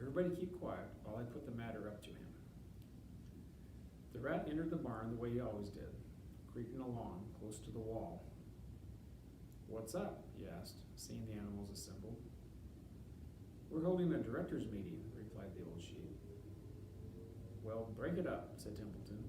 Everybody keep quiet while I put the matter up to him. The rat entered the barn the way he always did, creaking along close to the wall. What's up? He asked, seeing the animals assembled. We're holding a director's meeting, replied the old sheep. Well, break it up, said Templeton.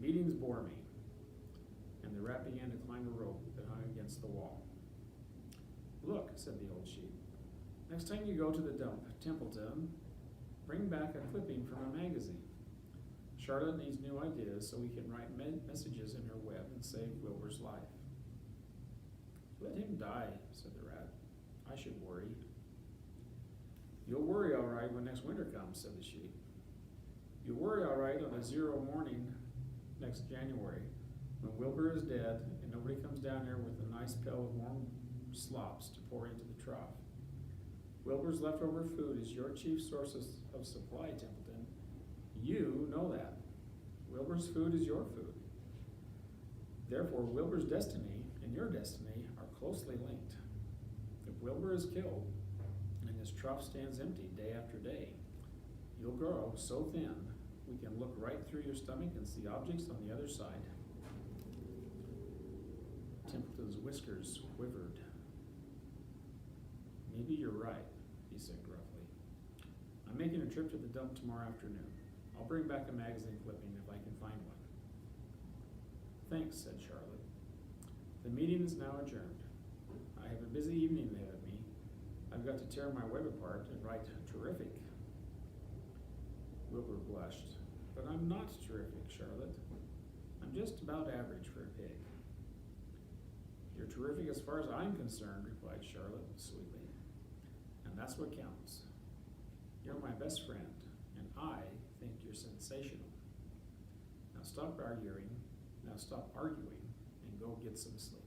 Meetings bore me. And the rat began to climb a rope that hung against the wall. Look, said the old sheep. Next time you go to the dump, Templeton, bring back a clipping from a magazine. Charlotte needs new ideas so we can write messages in her web and save Wilbur's life. Let him die, said the rat. I should worry. You'll worry all right when next winter comes, said the sheep. You'll worry all right on a 0 morning next January when Wilbur is dead and nobody comes down here with a nice pail of warm slops to pour into the trough. Wilbur's leftover food is your chief source of supply, Templeton. You know that. Wilbur's food is your food. Therefore, Wilbur's destiny and your destiny are closely linked. If Wilbur is killed and his trough stands empty day after day, you'll grow so thin we can look right through your stomach and see objects on the other side. Templeton's whiskers quivered. Maybe you're right, he said gruffly. I'm making a trip to the dump tomorrow afternoon. I'll bring back a magazine clipping if I can find one. Thanks, said Charlotte. The meeting is now adjourned. I have a busy evening ahead of me. I've got to tear my web apart and write terrific. Wilbur blushed. But I'm not terrific, Charlotte. I'm just about average for a pig. You're terrific as far as I'm concerned, replied Charlotte sweetly. And that's what counts. You're my best friend, and I think you're sensational. Now stop arguing and go get some sleep.